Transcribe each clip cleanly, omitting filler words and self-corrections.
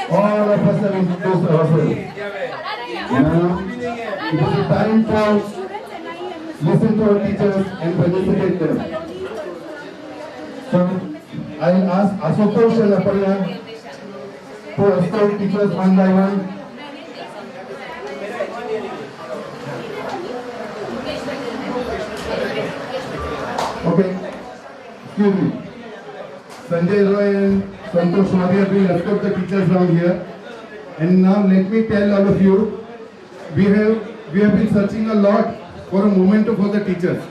All of us have introduced ourselves. Now, it is time to listen to our teachers and felicitate them. So, I'll ask Ashutosh and Aparna to escort teachers one by one. Okay, excuse me. Sanjay Roy and Santosh Maria will escort the teachers down here. And now let me tell all of you, we have been searching a lot for a memento for the teachers.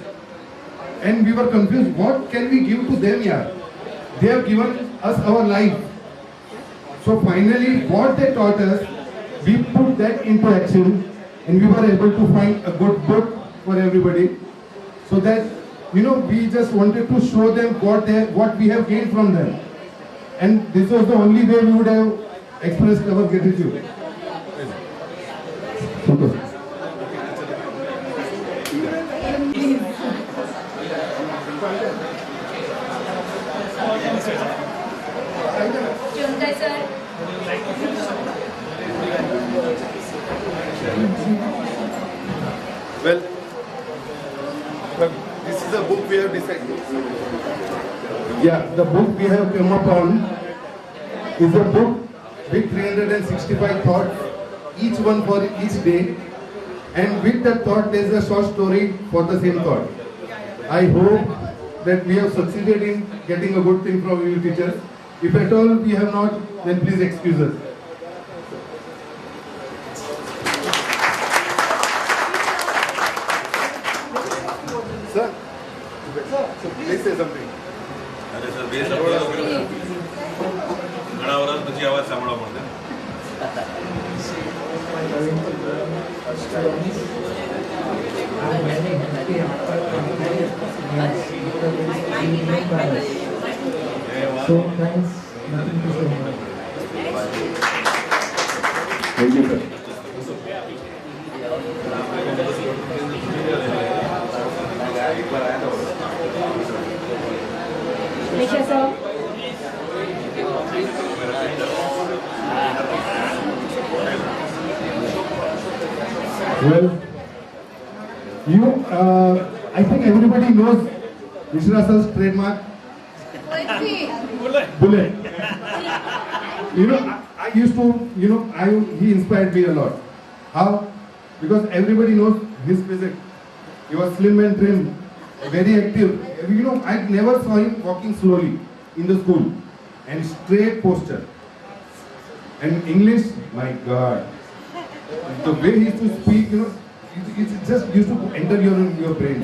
And we were confused, what can we give to them here? They have given us our life. So finally, what they taught us, we put that into action and we were able to find a good book for everybody. So that, we just wanted to show them what we have gained from them. And this was the only way we would have expressed our gratitude. Super. Well, this is a book we have decided. Yeah, the book we have come upon is a book with 365 thoughts, each one for each day. And with that thought, there is a short story for the same thought. I hope that we have succeeded in getting a good thing from you teachers. If at all we have not, then please excuse us. Sir, please say something. अरे sir base घणा वर्ष પછી આવાજ સાંભળવા મળશે So thanks, nothing to say. Thank you, sir. Nisha sir. Well, I think everybody knows Mishra sir's trademark. Bullet. I used to, he inspired me a lot. How? Because everybody knows his physique. He was slim and trim, very active. I never saw him walking slowly in the school and straight posture. And English, my God, the way he used to speak, it just used to enter your brain.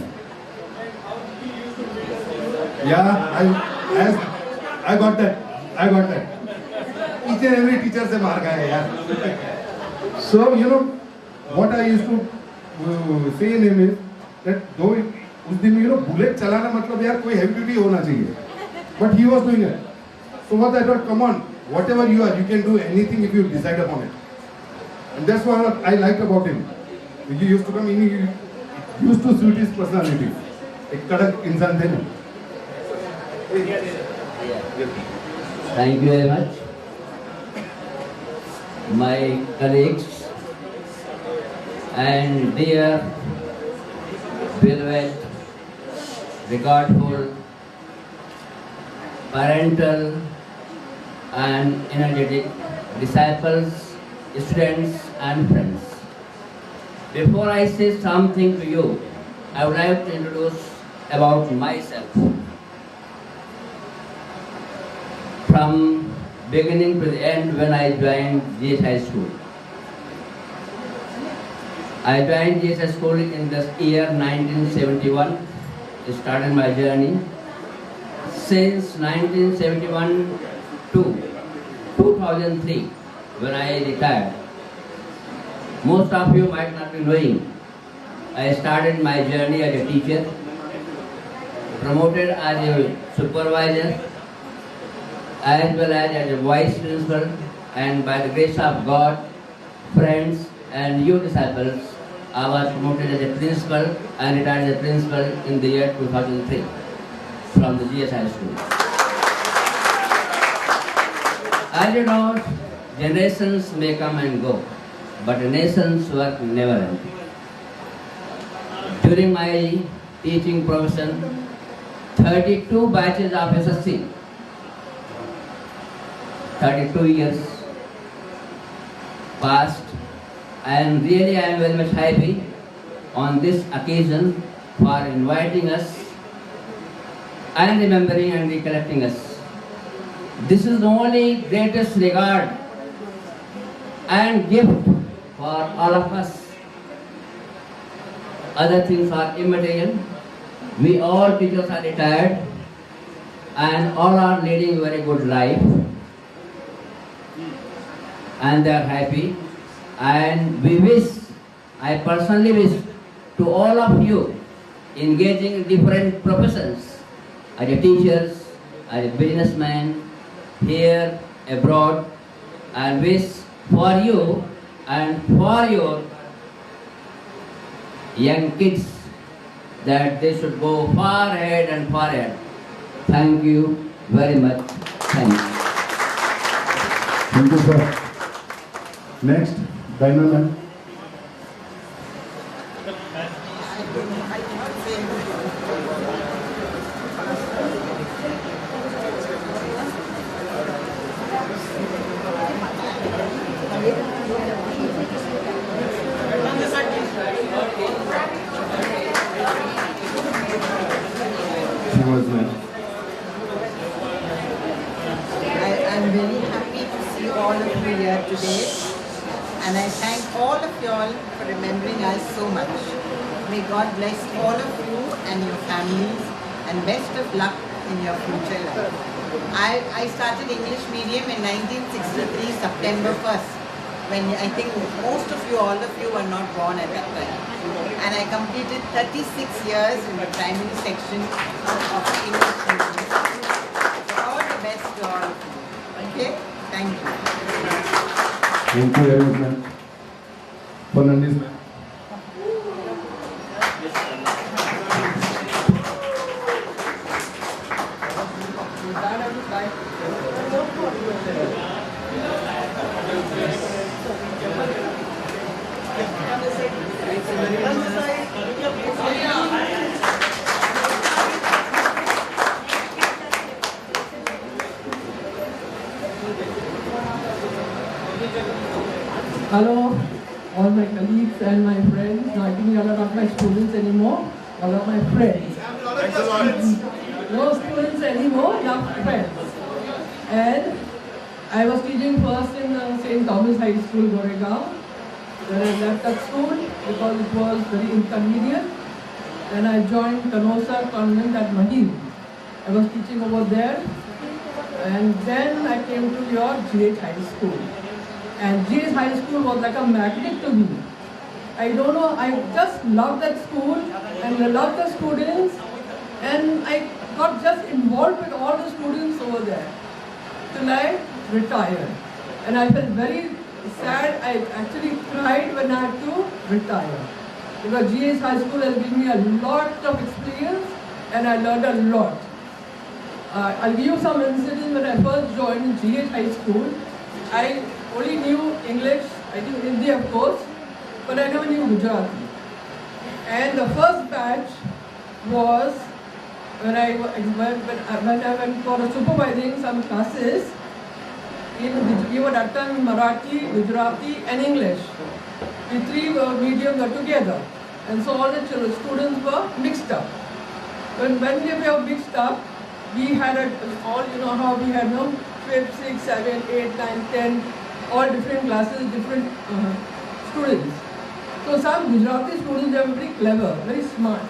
Yeah, I got that. Each and every teacher se maar gaya yaar. So, what I used to say in him is that though उस दिन bullet चलाना मतलब यार कोई heavy duty होना चाहिए. But he was doing it. So what I thought, come on, whatever you are, you can do anything if you decide upon it. And that's what I liked about him. He used to come in, he used to suit his personality. एक कड़क इंसान थे ना. Thank you very much. My colleagues and dear beloved, regardful, parental and energetic disciples, students and friends. Before I say something to you, I would like to introduce about myself. From beginning to the end when I joined GS High School. I joined GS High School in the year 1971, started my journey. Since 1971 to 2003, when I retired. Most of you might not be knowing, I started my journey as a teacher, promoted as a supervisor, as well as a vice principal, and by the grace of God, friends and you disciples, I was promoted as a principal and retired as a principal in the year 2003 from the GS High School. As you know, generations may come and go, but a nation's work never ends. During my teaching profession, 32 batches of SSC, 32 years passed, and really I am very much happy on this occasion for inviting us and remembering and recollecting us. This is the only greatest regard and gift for all of us. Other things are immaterial. We all teachers are retired and all are leading a very good life and they are happy, and we wish, I personally wish to all of you engaging in different professions as a teachers, as a businessman, here, abroad, and wish for you and for your young kids that they should go far ahead and far ahead. Thank you very much. Thank you. Thank you, sir. Next, Dynamite. She was I'm very happy to see all of you here today, and I thank all of you all for remembering us so much. May God bless all of you and your families, and best of luck in your future life. I started English medium in 1963, September 1st, when I think most of you, all of you were not born at that time. And I completed 36 years in the primary section of English medium. So all the best to all of you. Okay? Thank you. Thank you very much, ma'am. Fernandez, ma'am. Hello, all my colleagues and my friends. No, I think you are not my students anymore. All of my friends. Thanks a lot. No students anymore, you're friends. And I was teaching first in St. Thomas High School, Goregaon. Then I left that school because it was very inconvenient. Then I joined Canosa Convent at Mahim. I was teaching over there. And then I came to your GH High School. And GH High School was like a magnet to me. I don't know, I just loved that school and I loved the students, and I got just involved with all the students over there till I retired. And I felt very sad. I actually cried when I had to retire, because GH High School has given me a lot of experience and I learned a lot. I'll give you some incidents. When I first joined GH High School, I only knew English, I knew Hindi of course, but I never knew Gujarati. And the first batch was when I went for supervising some classes. We were that time Marathi, Gujarati and English. The three mediums were together. And so all the students were mixed up. When we were mixed up, we had all, you know how we had 5th, 6th, 7th, 8th, 9th, 10th, all different classes, different students. So some Gujarati students, they were very clever, very smart.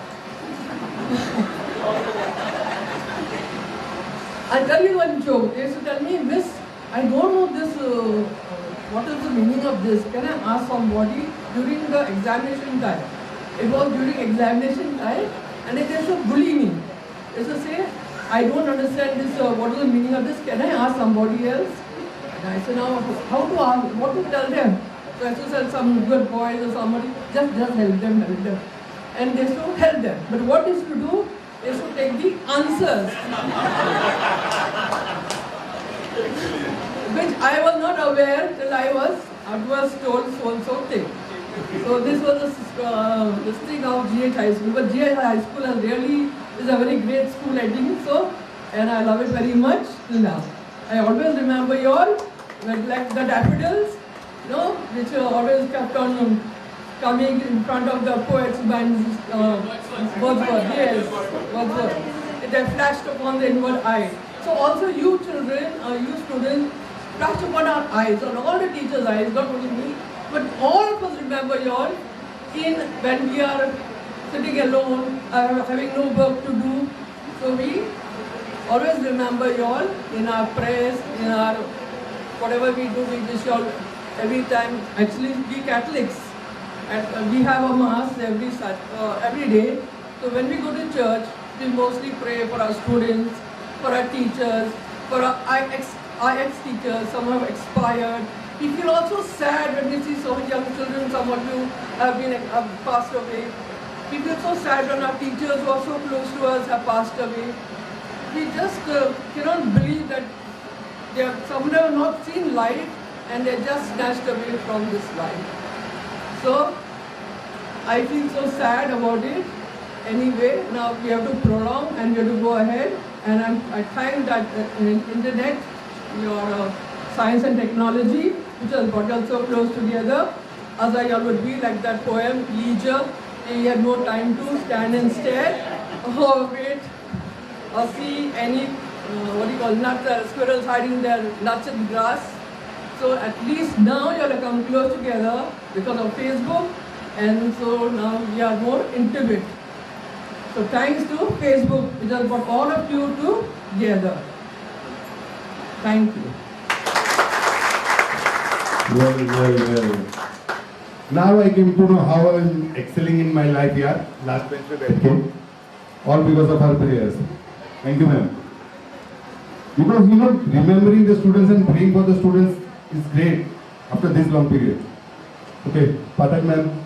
I'll tell you one joke. They used to tell me, Miss, I don't know this, what is the meaning of this? Can I ask somebody during the examination time? It was during examination time, and they used to bully me. They used to say, I don't understand this, what is the meaning of this? Can I ask somebody else? And I said, now, how to ask, what to tell them? So I used to tell some good boys or somebody, just help them. And they used to help them. But what they used to do, they used to take the answers. which I was not aware till I was told so thing. So this was this thing of GH High School. But GH High School is a very great school, I think so, and I love it very much till now. I always remember you all, like the daffodils, which always kept on coming in front of the poets bands, Wordsworth, yes, Wordsworth. They flashed upon the inward eye. So also you children, you students, flashed upon our eyes, on all the teachers' eyes, not only me, but all of us remember you all when we are sitting alone, having no work to do. So we always remember you all in our prayers, in our whatever we do, we wish you all every time. Actually, we Catholics, we have a mass every day. So when we go to church, we mostly pray for our students, for our teachers, for our IX teachers. Some have expired. We feel also sad when we see so many young children. Some of you have passed away. We feel so sad when our teachers who are so close to us have passed away. We just cannot believe that some have not seen life and they're just snatched away from this life. So I feel so sad about it. Anyway, now we have to prolong and we have to go ahead. And I thank that internet, your science and technology, which has brought us so close together. As I would be like that poem, leisure, he had no time to stand and stare, or wait, or see any, nuts, squirrels hiding their nuts in grass. So at least now you all come close together because of Facebook, and so now we are more intimate. So thanks to Facebook, which has brought all of you together. Thank you. Well. Now I came to know how I am excelling in my life here. Last bench पे बैठ के, all because of her prayers. Thank you, ma'am. Because remembering the students and praying for the students is great after this long period. Okay, Pathak ma'am.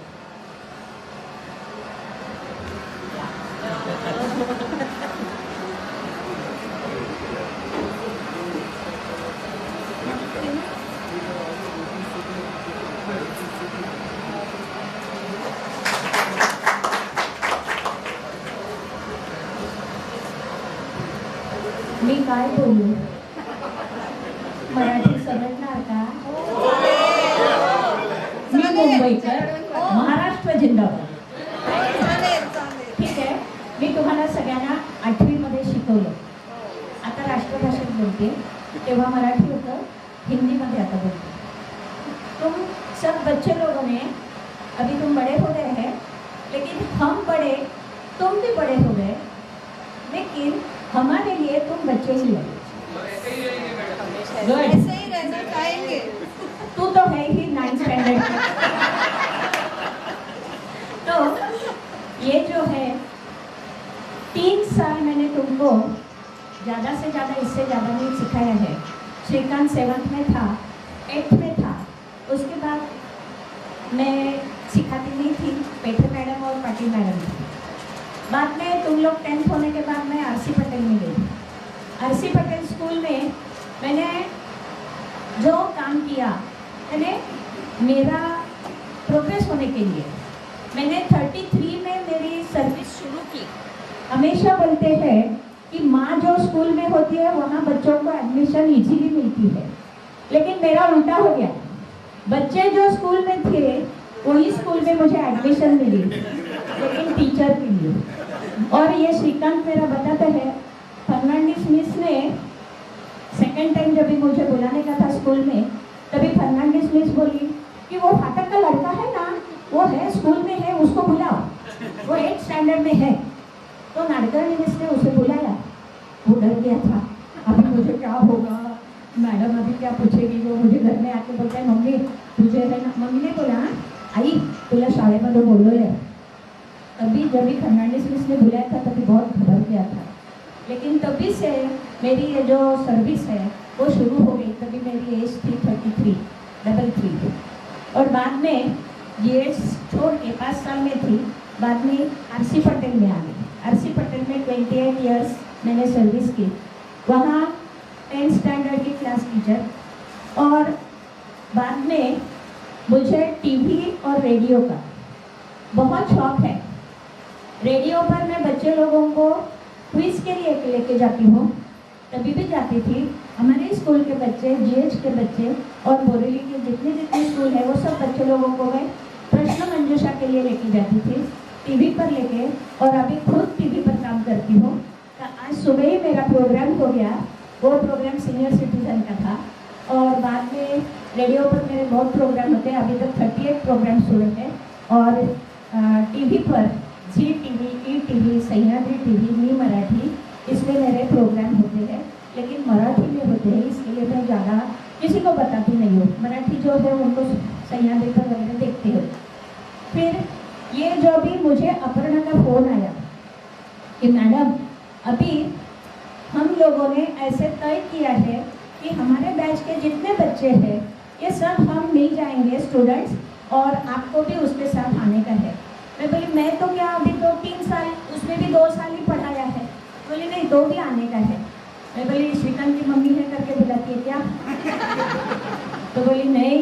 मी काय बोलू मराठी समजणार का मी मुंबईकर महाराष्ट्र जिंदाबाद ठीक आहे मी तुम्हाला सगळ्यांना 8वी मध्ये शिकवलं आता राष्ट्रभाषेत बोलते तेव्हा मराठी होतं हिंदी मध्ये आता बोलते तुम सब बच्चे लोगों ने अभी तुम बड़े हो गए हैं लेकिन हम बड़े तुम भी बड़े हो गए लेकिन हमारे लिए तुम बच्चे ही हो ऐसे ही रहना चाहेंगे तू तो है ही 9th स्टैंडर्ड तो ये जो है 3 साल मैंने तुमको ज़्यादा से ज़्यादा इससे ज़्यादा नहीं सिखाया है श्रीकांत 7th में था 8th में था उसके बाद मैं सिखाती नहीं थी पेठे मैडम और पाटिल मैडम थी बाद में तुम लोग 10th होने के बाद मैं आरसी पटेल में गई आरसी पटेल स्कूल में मैंने जो काम किया मैंने मेरा प्रोग्रेस होने के लिए मैंने 33 में मेरी सर्विस शुरू की हमेशा बोलते हैं कि माँ जो स्कूल में होती है वहाँ बच्चों को एडमिशन इजीली मिलती है लेकिन मेरा उल्टा हो गया बच्चे जो स्कूल में थे वही स्कूल में मुझे एडमिशन मिली लेकिन टीचर के लिए और ये श्रीकांत मेरा बताता है फर्नांडिस मिस ने सेकेंड टाइम जब भी मुझे बुलाने का था स्कूल में तभी फर्नांडिस मिस बोली कि वो फाटक का लड़का है ना वो है स्कूल में है उसको बुलाओ वो 8th स्टैंडर्ड में है तो नाडकर्णी मिस ने उसे बुलाया वो डर गया था अभी मुझे क्या होगा मैडम अभी क्या पूछेगी वो मुझे घर में आके बोलता है मम्मी तुझे है ना मम्मी ने बोला आई तुला शाळेमध्ये बोलवलंय तभी जब भी फर्नांडिस मिस ने बुलाया था तभी बहुत घबरा गया था लेकिन तभी से मेरी ये जो सर्विस है वो शुरू हो गई तभी मेरी एज थी 33 और बाद में ये छोड़ के 5 साल में थी बाद में आरसी पटेल में आ गई आरसी पटेल में 28 इयर्स मैंने सर्विस की वहाँ 10th स्टैंडर्ड की क्लास टीचर मुझे टीवी और रेडियो का बहुत शौक है। रेडियो पर मैं बच्चे लोगों को क्विज के लिए लेके जाती हूँ, तभी भी जाती थी। हमारे स्कूल के बच्चे, जीएच के बच्चे और बोरेली के जितने जितने स्कूल है वो सब बच्चे लोगों को मैं प्रश्न मंजूषा के लिए लेके जाती थी, टीवी पर लेके, और अभी खुद टीवी पर काम करती हूँ। तो आज सुबह ही मेरा प्रोग्राम हो गया, वो प्रोग्राम सीनियर सिटीजन का था, और बाद में रेडियो पर मेरे बहुत प्रोग्राम होते हैं। अभी तक 38 प्रोग्राम्स हुए हैं, और टीवी पर जी टीवी, ई टीवी, सह्याद्री टीवी, मी मराठी, इसमें मेरे प्रोग्राम होते हैं, लेकिन मराठी में होते हैं, इसके लिए मैं ज़्यादा किसी को बताती नहीं हूँ। मराठी जो है उनको सह्याद्री पर वगैरह देखते हो। फिर ये जो भी मुझे अपर्णा का फ़ोन आया कि मैडम अभी हम लोगों ने ऐसे तय किया है कि हमारे बैच के जितने बच्चे हैं ये सब हम मिल जाएंगे स्टूडेंट्स, और आपको भी उसके साथ आने का है। मैं बोली मैं तो क्या अभी 2-3 साल, उसमें भी 2 साल ही पढ़ाया है। बोली नहीं, 2 भी आने का है। मैं बोली श्रीकांत की मम्मी है करके बुलाती है क्या? तो बोली नहीं,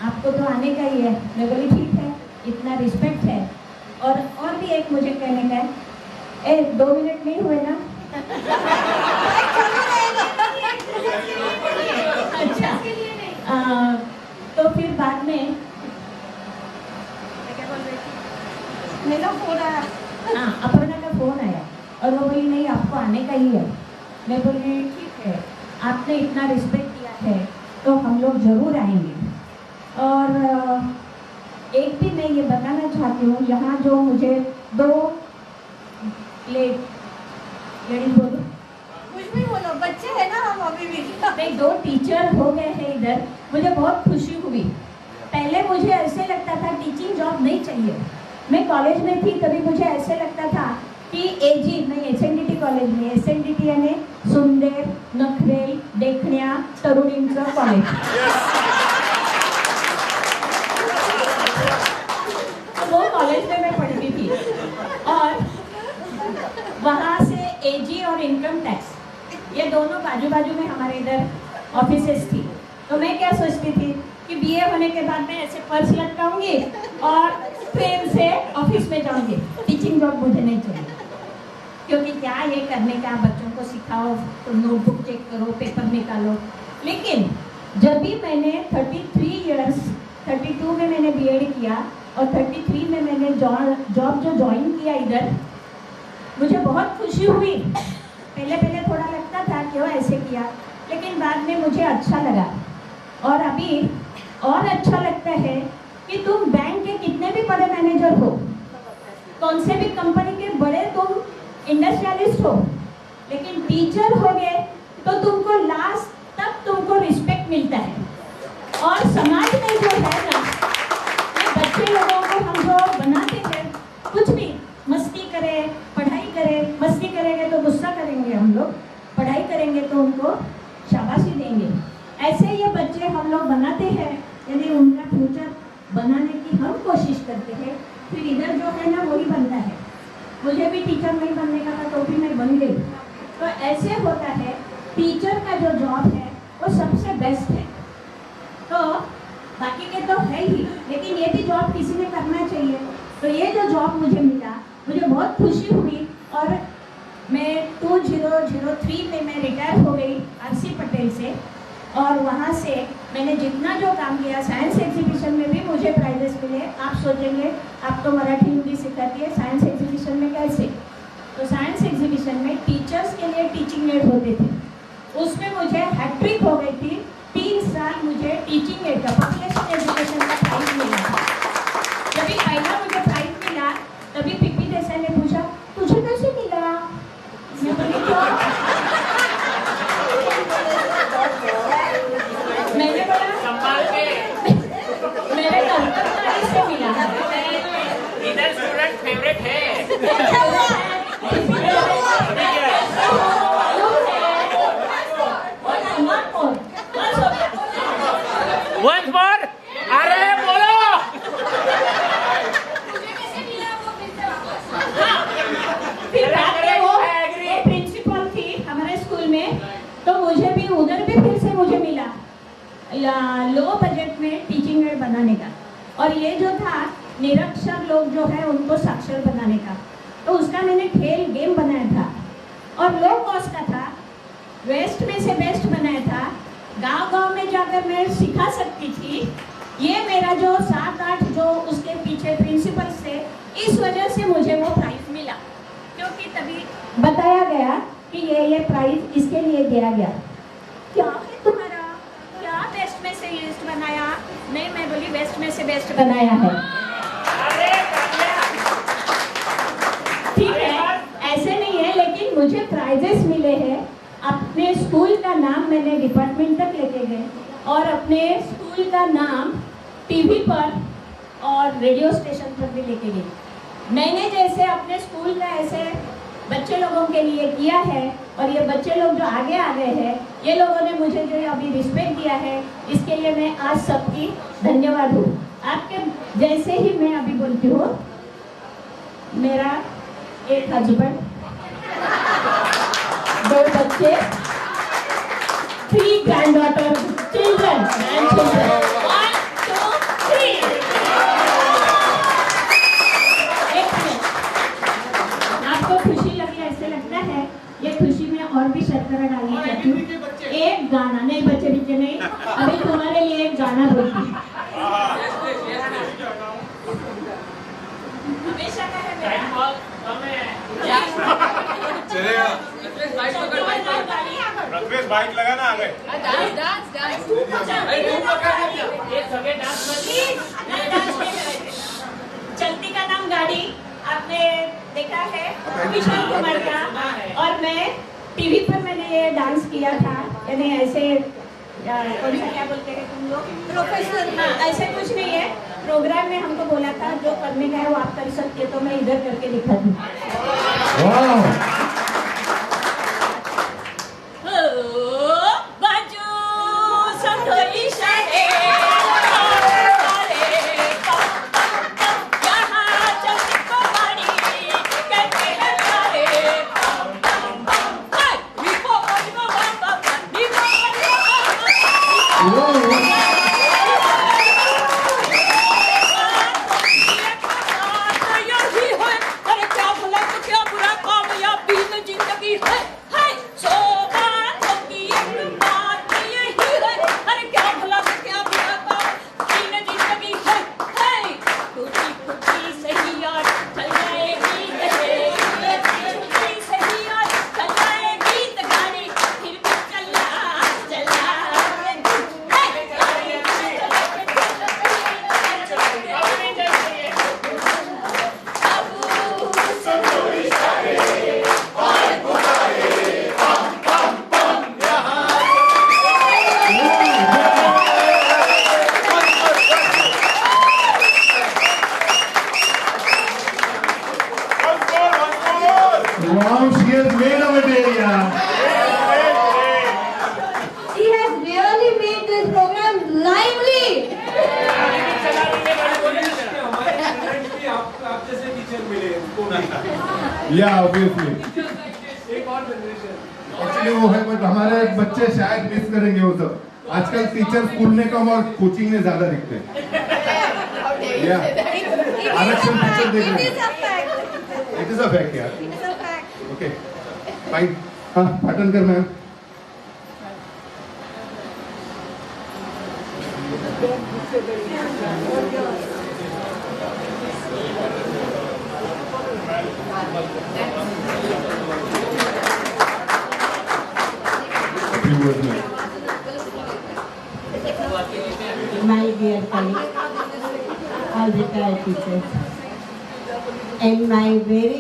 आपको तो आने का ही है। मैं बोली ठीक है, इतना रिस्पेक्ट है। और भी एक मुझे कहने का है, 2 मिनट नहीं हुए ना? अच्छा, तो फिर बाद में मेरा फोन आया, हाँ अपर्णा का फोन आया, और वो बोली नहीं आपको आने का ही है। मैं बोली ठीक है, आपने इतना रिस्पेक्ट किया है तो हम लोग ज़रूर आएंगे। और एक भी मैं ये बताना चाहती हूँ, यहाँ जो मुझे 2 लेडीज बोलो, कुछ भी बोलो, बच्चे हैं ना हम अभी भी। नहीं, 2 टीचर हो गए हैं इधर, मुझे बहुत खुशी हुई। पहले मुझे ऐसे लगता था टीचिंग जॉब नहीं चाहिए। मैं कॉलेज में थी तभी मुझे ऐसे लगता था कि एजी, मैं एसएनडीटी कॉलेज में, एसएनडीटी यानी सुंदर, नखरेल, देखण्या तरुणींचं कॉलेज। वो कॉलेज में मैं पढ़ती थी, और वहाँ से एजी और इनकम टैक्स ये दोनों बाजू बाजू में हमारे इधर ऑफिसेस थी। तो मैं क्या सोचती थी कि बीए होने के बाद मैं ऐसे पर्स लटकाऊंगी और ट्रेन से ऑफिस में जाऊंगी, टीचिंग जॉब मुझे नहीं चाहिए। क्योंकि क्या ये करने का, बच्चों को सिखाओ, तो नोटबुक चेक करो, पेपर निकालो। लेकिन जब भी मैंने 33 इयर्स, 32 में मैंने बीएड किया और 33 में मैंने जॉब जो ज्वाइन किया इधर, मुझे बहुत खुशी हुई। पहले थोड़ा लगता था क्यों ऐसे किया, लेकिन बाद में मुझे अच्छा लगा। और अभी और अच्छा लगता है कि तुम बैंक के कितने भी बड़े मैनेजर हो, कौन से भी कंपनी के बड़े तुम इंडस्ट्रियलिस्ट हो, लेकिन टीचर हो गए तो तुमको लास्ट तक तुमको रिस्पेक्ट मिलता है। और समाज में जो है ना, ये बच्चे लोगों को हम जो बनाते हैं, कुछ भी मस्ती करें, पढ़ाई करें, मस्ती करेंगे तो गुस्सा करेंगे हम लोग, पढ़ाई करेंगे तो उनको शाबाशी देंगे। ऐसे ये बच्चे हम लोग बनाते हैं, यदि उनका फ्यूचर बनाने की हम कोशिश करते हैं, फिर इधर जो है ना वही बनता है। मुझे भी टीचर नहीं बनने का था तो भी मैं बन गई। तो ऐसे होता है, टीचर का जो जॉब है वो सबसे बेस्ट है। तो बाकी के तो है ही, लेकिन ये भी जॉब किसी ने करना चाहिए। तो ये जो जॉब मुझे मिला, मुझे बहुत खुशी हुई। और मैं 2003 में मैं रिटायर हो गई आरसी पटेल से, और वहाँ से मैंने जितना जो काम किया, साइंस एग्जीबिशन में भी मुझे प्राइजेस मिले। आप सोचेंगे आप तो मराठी हिंदी सिखाती है, साइंस एग्जीबिशन में कैसे? तो साइंस एग्जीबिशन में टीचर्स के लिए टीचिंग एड होते थे, उसमें मुझे हैट्रिक हो गई थी। 3 साल मुझे टीचिंग एड का, पॉपुलेशन एजुकेशन का प्राइज मिला था। जब भी पहला मुझे प्राइज मिला तभी पीपी देसाई ने पूछा तुझे कैसे मिला? मैं बोली क्यों? मैंने बोला मेरे कर्मचारी से मिला। इधर स्टूडेंट फेवरेट है। Once लो बजट में टीचिंग एड बनाने का, और ये जो था निरक्षर लोग जो है उनको साक्षर बनाने का, तो उसका मैंने खेल गेम बनाया था और लो कॉस्ट का था, वेस्ट में से बेस्ट बनाया था, गांव-गांव में जाकर मैं सिखा सकती थी। ये मेरा जो 7-8 जो उसके पीछे प्रिंसिपल थे, इस वजह से मुझे वो प्राइज मिला, क्योंकि तभी बताया गया कि ये प्राइज इसके लिए दिया गया। क्या है तुम्हारा, क्या बेस्ट में से ईस्ट बनाया? नहीं, मैं बोली वेस्ट में से बेस्ट बनाया है। ठीक है, ऐसे नहीं है, लेकिन मुझे प्राइजेस मिले हैं। अपने स्कूल का नाम मैंने डिपार्टमेंट तक लेके गए और अपने स्कूल का नाम टीवी पर और रेडियो स्टेशन पर भी लेके गई। मैंने जैसे अपने स्कूल का ऐसे बच्चे लोगों के लिए किया है, और ये बच्चे लोग जो आगे आ गए हैं, ये लोगों ने मुझे जो अभी रिस्पेक्ट दिया है, इसके लिए मैं आज सबकी धन्यवाद हूँ। आपके जैसे ही मैं अभी बोलती हूँ, मेरा एक हस्बैंड, 2 बच्चे, 3 ग्रैंडडॉटर, चिल्ड्रन, ग्रैंडचिल्ड्रन, 1, 2, 3। एक मिनट, आपको खुशी लगी, ऐसे लगता है ये खुशी में और भी शर्करा डालनी चाहती हूँ। एक गाना, नहीं बच्चे बिच्चे नहीं, अभी तुम्हारे लिए एक गाना बोलती हूँ। हमेशा का है मेरा। चलेगा। रत्वेश बाइक लगा ना आगे। चलती का नाम गाड़ी आपने देखा है, किशोर कुमार का, और मैं टीवी पर मैंने ये डांस किया था, यानी ऐसे कौन सा क्या बोलते हैं तुम लोग, प्रोफेशनल। हाँ, ऐसे कुछ नहीं है, प्रोग्राम में हमको बोला था जो करने का है वो आप कर सकते, तो मैं इधर करके दिखा दूँ। Wow, she has made our day, yeah. She has really made this program lively. Yeah, obviously. Actually वो है, बट हमारे बच्चे शायद मिस करेंगे वो सब। आजकल टीचर स्कूल में कम और कोचिंग में ज्यादा दिखते हैं। Yeah. आरक्षण टीचर देख रहे हैं। It is a fact, यार। Okay, fine. हाँ, पाटन कर ma'am. My dear colleagues, all retired teachers, and my very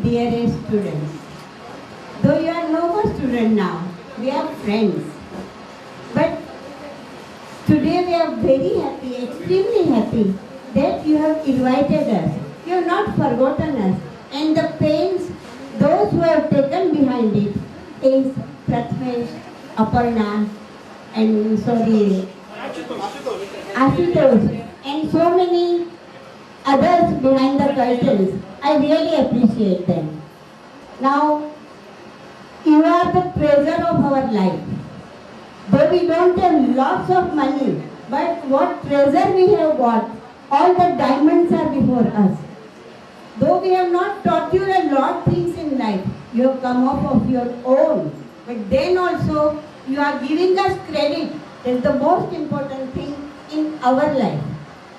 dearest students. Though you are no more student now, we are friends. But today we are very happy, extremely happy that you have invited us. You have not forgotten us. And the pains, those who have taken behind it is Prathamesh, Aparna, and Ashutosh, and so many others behind the curtains. I really appreciate them. Now, you are the treasure of our life. Though we don't have lots of money, but what treasure we have got. All the diamonds are before us. Though we have not taught you a lot of things in life, you have come up of your own. But then also, you are giving us credit. That is the most important thing in our life.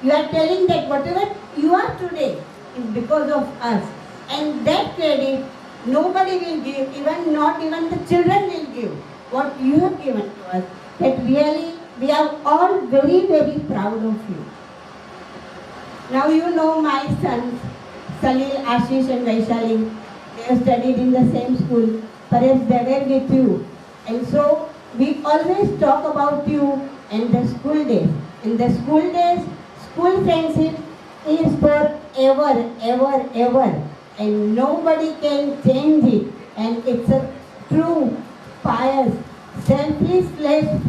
You are telling that whatever you are today is because of us. And that credit, nobody will give, not even the children will give what you have given to us. That really, we are all very, very proud of you. Now you know my sons, Salil, Ashish and Vaishali. They have studied in the same school. Perhaps they were with you. And so, we always talk about you and the school days. In the school days, school friendship is forever, ever, ever. And nobody can change it. And it's a true, pious, selfless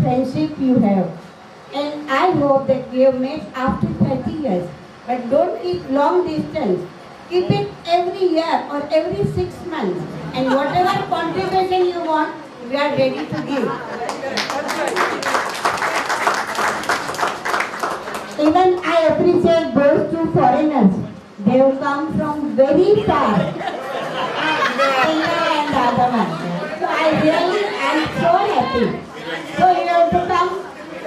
friendship you have. And I hope that we have met after 30 years. But don't keep long distance. Keep it every year or every 6 months. And whatever contribution you want, we are ready to give. Even I appreciate those two foreigners. They have come from very far. India and the other one. So I really am so happy. So you have to come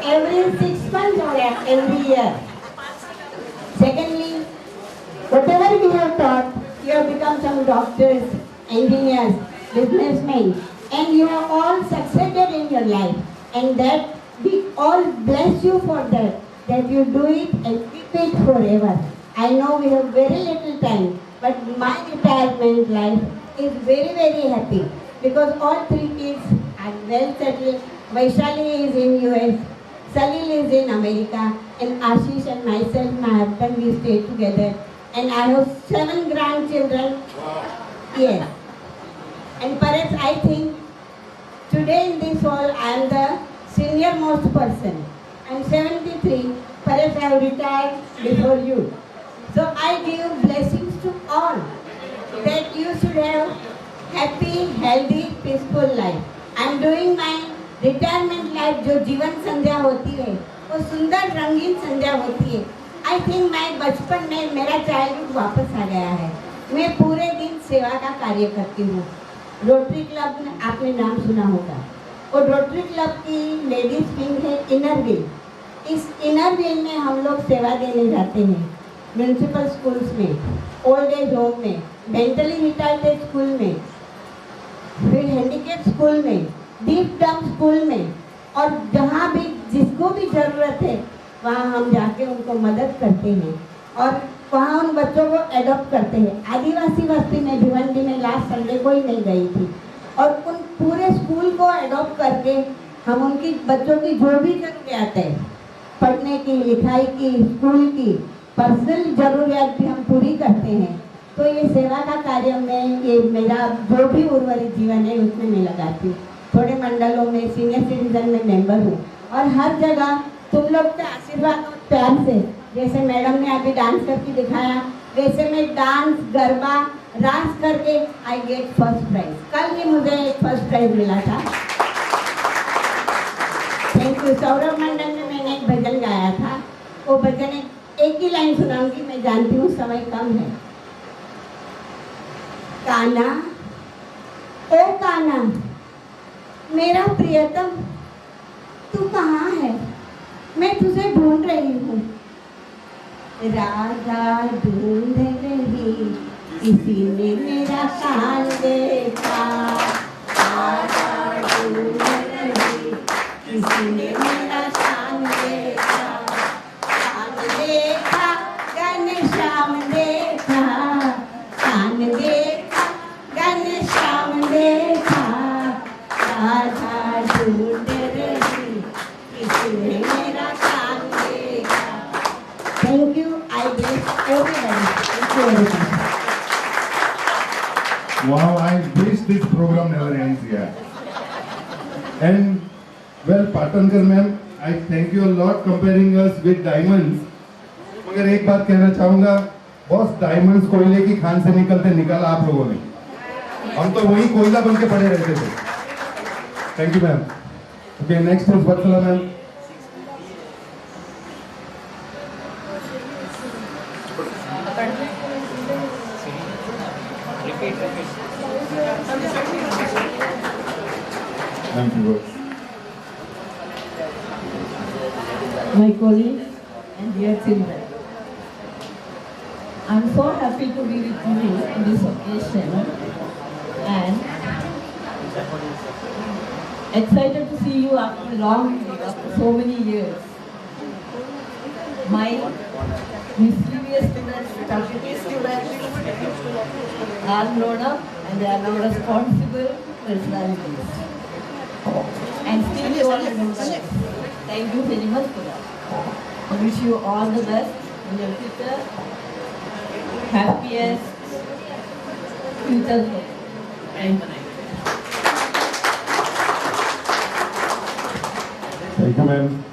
every 6 months or every year. Secondly, whatever we have taught, you have become some doctors, engineers, businessmen, and you have all succeeded in your life. And that we all bless you for that you do it and keep it forever. I know we have very little time, but my retirement life is very, very happy because all 3 kids are well settled. Vaishali is in US, Salil is in America, and Ashish and myself, my husband, we stay together. And I have 7 grandchildren. Yes. And perhaps I think today in this hall I am the senior most person. I am 73. Perhaps I have retired before you. So I give blessings to all that you should have happy, healthy, peaceful life. I am doing my retirement life जो जीवन संध्या होती है वो सुंदर रंगीन संध्या होती है. I think मैं बचपन में मेरा चाइल्डहुड वापस आ गया है. मैं पूरे दिन सेवा का कार्य करती हूँ. रोटरी क्लब में आपने नाम सुना होगा. वो रोटरी क्लब की लेडीज विंग है इनर व्हील. इस इनर व्हील में हम लोग सेवा देने जाते हैं. म्यूनसिपल स्कूल्स में, ओल्ड एज होम में, मेंटली रिटार्डेड स्कूल में, फिर हैंडीकेप स्कूल में, डीप डम स्कूल में, और जहाँ भी जिसको भी ज़रूरत है वहाँ हम जाके उनको मदद करते हैं और वहाँ उन बच्चों को एडॉप्ट करते हैं. आदिवासी बस्ती में भिवंडी में लास्ट संडे को ही नहीं गई थी और उन पूरे स्कूल को एडॉप्ट करके हम उनकी बच्चों की जो भी ज़रूरियात है, पढ़ने की, लिखाई की, स्कूल की, पर्सनल ज़रूरियात भी हम पूरी करते हैं. तो ये सेवा का कार्य में ये मेरा जो भी उर्वरित जीवन है उसमें मैं लगाती हूँ. थोड़े मंडलों में सीनियर सिटीजन में मेंबर हूँ और हर जगह तुम लोग के आशीर्वाद और प्यार से, जैसे मैडम ने अभी डांस करके दिखाया, वैसे मैं डांस, गरबा, रास करके आई गेट फर्स्ट प्राइज. कल ही मुझे एक फर्स्ट प्राइज मिला था. Thank you. सौरभ मंडल में मैंने एक भजन गाया था. वो भजन एक ही लाइन सुनाऊंगी, मैं जानती हूँ समय कम है. काना ओ काना मेरा प्रियतम तू कहाँ है, मैं तुझे ढूंढ रही हूँ. राधा ढूंढ रही किसी ने मेरा कान देखा. राधा ढूंढ रही किसी ने मेरा कान देखा. कान देखा घनश्याम देखा. कान देखा घनश्याम देखा. राधा ढूंढ रही किसी ने मेरा कान देखा. Thank you. I bless everybody. Thank you very much. Wow, I wish this program never ends here. And well, Patankar ma'am, I thank you a lot comparing us with diamonds. मगर एक बात कहना चाहूँगा, बॉस डायमंड्स कोयले की खान से निकाला आप लोगों ने. हम तो वही कोयला बन के पड़े रहते थे. Thank you ma'am. Okay, next is Vatsala ma'am. Thank you. My colleagues and dear children, I'm so happy to be with you in this occasion and excited to see you after so many years. My mischievous students, talkative students are grown up and they are now responsible personalities. And still you all remember us. Thank you very much for that. I wish you all the best in your future. Happiest future. Thank you. Thank you, ma'am.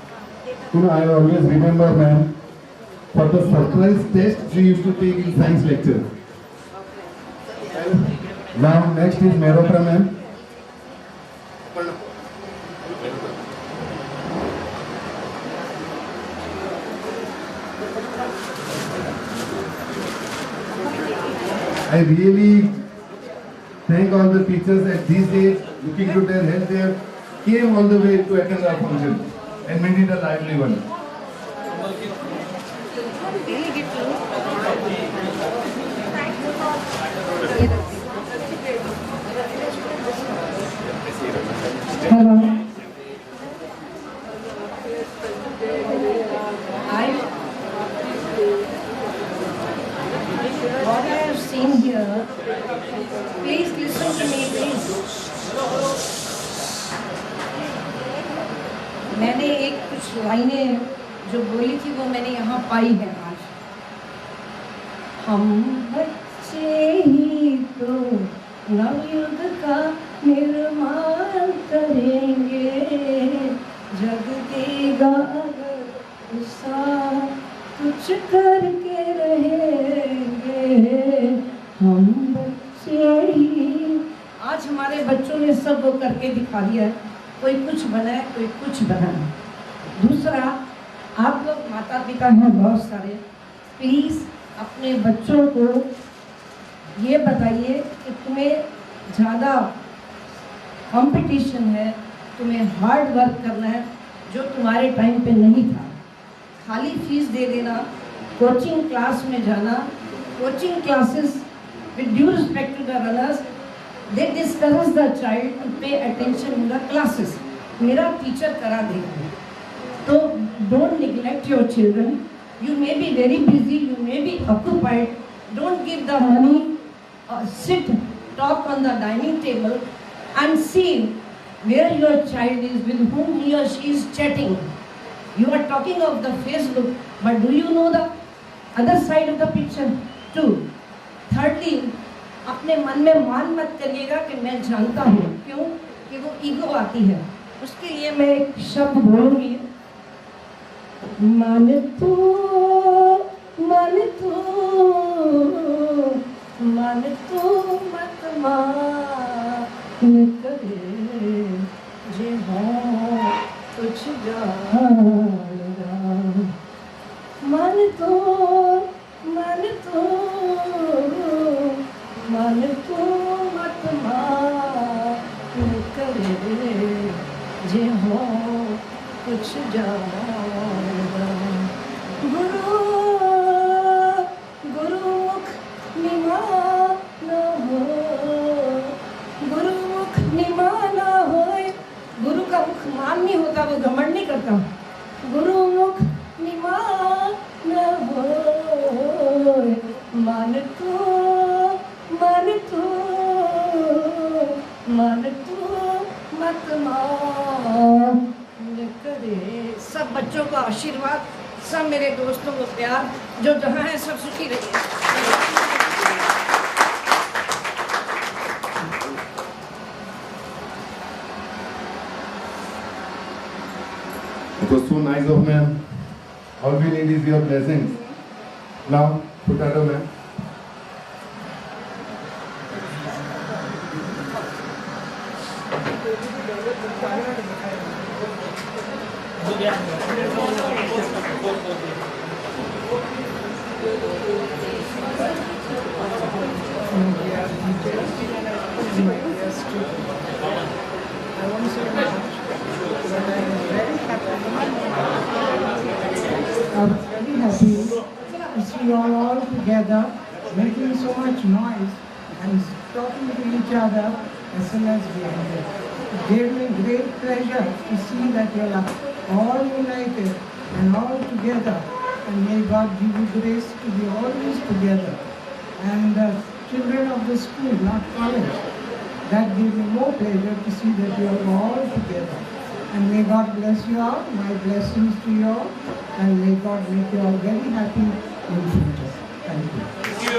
You know, I always remember, ma'am, for the surprise test she used to take in science lecture. Now, next is Merotra, ma'am. I really thank all the teachers at this age, looking to their health, they came all the way to attend our function and made it a lively one. Hello. What I have seen here, please listen to me, please. मैंने एक कुछ लाइनें जो बोली थी वो मैंने यहाँ पाई है आज। हम बच्चे ही तो नवयुग का निर्माण करेंगे, जग देगा अगर साथ कुछ करके रहेंगे, हम बच्चे ही। आज हमारे बच्चों ने सब वो करके दिखा दिया है, कोई कुछ बना है, कोई कुछ बना है। दूसरा, आप लोग माता पिता हैं बहुत सारे, प्लीज़ अपने बच्चों को ये बताइए कि तुम्हें ज़्यादा कंपटीशन है, तुम्हें हार्ड वर्क करना है, जो तुम्हारे टाइम पे नहीं था। खाली फीस दे देना, कोचिंग क्लास में जाना, coaching classes with due respect to the runners, they discourage the child to pay attention in the classes. मेरा टीचर करा देगा, तो don't neglect your children. You may be very busy, you may be occupied. Don't give the money. Sit, talk on the dining table, and see where your child is, with whom he or she is chatting. You are talking of the Facebook, but do you know the other side of the picture too? Thirdly, अपने मन में मान मत करिएगा कि मैं जानता हूँ, क्यों कि वो ईगो आती है। उसके लिए मैं एक शब्द बोलूँगी, मान तू मत मान करे, जे हो कुछ जानेगा। मान तू मत मान करे, जे हो कुछ जानेगा। गुरुमुख निमाना हो, गुरुमुख निमाना होए। गुरु का मुख मान नहीं होता, वो घमंड नहीं करता। गुरुमुख निमाना होए, मान तू मत मान करे। सब बच्चों को आशीर्वाद, सब मेरे दोस्तों को प्यार, जो जहाँ है सब सुखी रहिए। It was so nice of ma'am. All we need is your blessings. Now, Potato ma'am. I won't say much, but I am very happy. I was very happy to see you all together, making so much noise and talking to each other as soon as we ended. It gave me great pleasure to see that you are all united and all together, and may God give you grace to be always together. And children of the school, not college, that gave me more pleasure to see that you are all together. And may God bless you all, my blessings to you all, and may God make you all very happy in future. Thank you.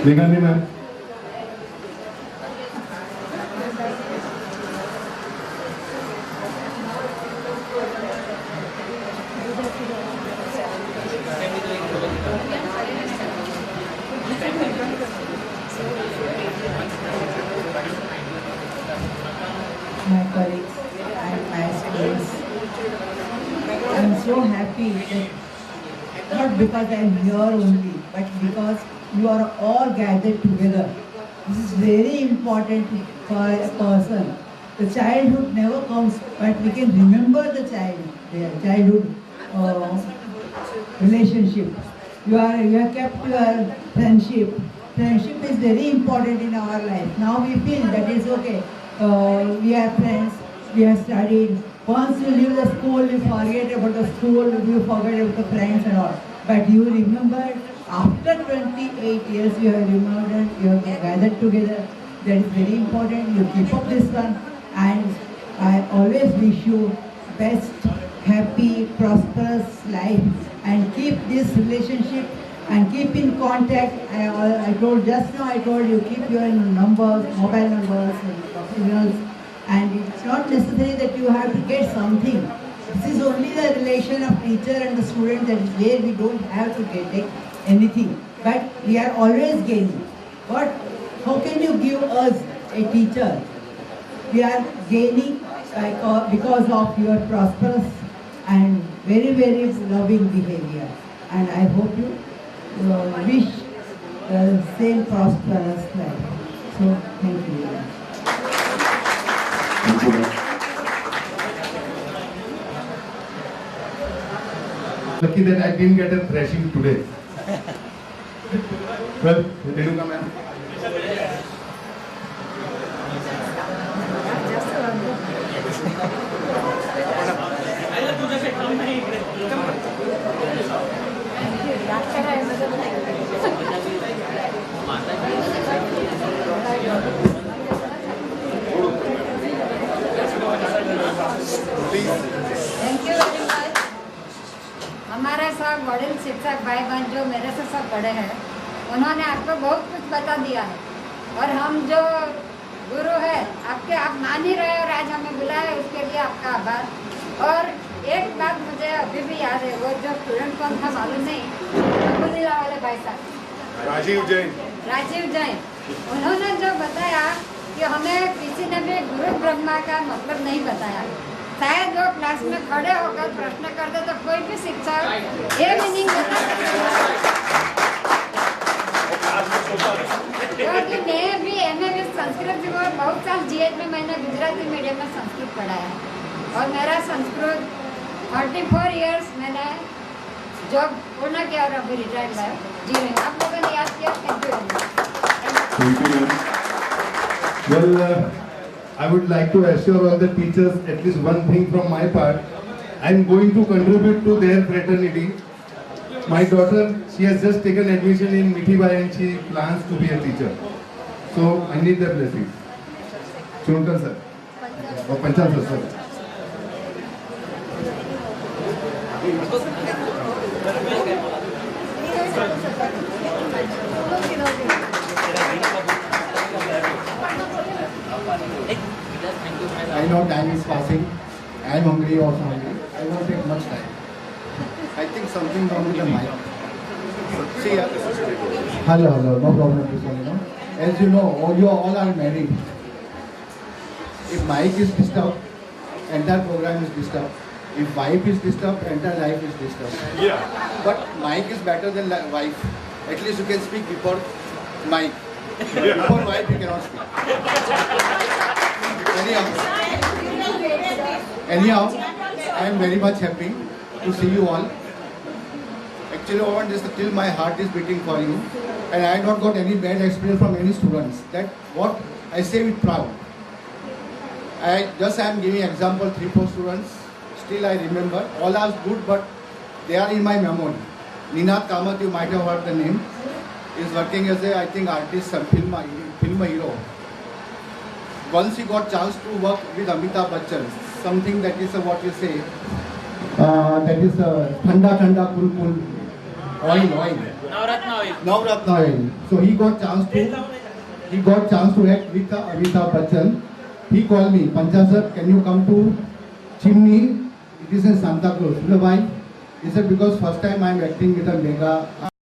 Meghalaya ma'am. My colleagues and my students, I'm so happy that not because I'm here only, but because you are all gathered together. This is very important for a person. The childhood never comes, but we can remember the childhood relationship. You have kept your friendship. Friendship is very important in our life. Now we feel that it's okay. We are friends, we have studied. Once you leave the school, you forget about the school, you forget about the friends and all. But you remember, after 28 years, you have remembered, you have gathered together. That is very important. You keep up this one. And I always wish you best, happy, prosperous life. And keep this relationship and keep in contact. I told just now, I told you, keep your numbers, mobile numbers, signals, and it's not necessary that you have to get something. This is only the relation of teacher and the student, that is where we don't have to get anything. But we are always gaining. But how can you give us a teacher? We are gaining because of your prosperous and very, very loving behavior. And I hope you wish the same prosperous life. So, thank you. Thank you, ma'am. Lucky that I didn't get a thrashing today. Well, Renuka ma'am. Thank you very much. हमारे सब वडील शिक्षक भाई बहन जो मेरे से सब बड़े हैं, उन्होंने आपको बहुत कुछ बता दिया है, और हम जो गुरु है आपके, आप मान ही रहे और आज हमें बुलाया, उसके लिए आपका आभार। और एक बात मुझे अभी भी याद है, वो जो स्टूडेंट कौन था मालूम नहीं, अबुल्ला वाले भाई साहब राजीव जैन, उन्होंने जो बताया कि हमें किसी ने भी गुरु ब्रह्मा का मतलब नहीं बताया। शायद वो क्लास में खड़े होकर प्रश्न करते तो कोई भी शिक्षक ये मीनिंग बता सकता, क्योंकि मैं भी MA में संस्कृत में बहुत साल GH में मैंने गुजराती मीडियम में संस्कृत पढ़ाया है, और मेरा संस्कृत 34 इयर्स मैंने जॉब पूर्ण किया और अभी रिटायर्ड है जी रही हूँ। आप लोगों ने याद किया, thank you. Well, I would like to assure all the teachers at least one thing from my part. I am going to contribute to their fraternity. My daughter, she has just taken admission in Mithibai and she plans to be a teacher. So I need their blessing. Chunkar sir. Or Panchal sir. I know time is passing. I am hungry, also hungry. I won't take much time. I think something wrong with the mic. See ya. Hello, no problem. As you know, you all are married. If mic is disturbed, entire program is disturbed. If wife is disturbed, entire life is disturbed. Yeah. But mic is better than wife. At least you can speak before mic. Before wife you cannot speak. Anyhow, I am very much happy to see you all. Actually, I want this till my heart is beating for you, and I have not got any bad experience from any students. That what I say with proud. I am giving example 3-4 students. Still I remember. All are good, but they are in my memory. Ninad Kamath, you might have heard the name, is working as a, I think, artist, film hero. Once he got chance to work with Amitabh Bachchan, something that is what you say, that is Thanda Thanda Kul Kul oil. Navratna oil. So he got chance to act with Amitabh Bachchan. He called me, Pancha sir, can you come to Chimney? It is in Santa Cruz. Why? He said, because first time I am acting with a mega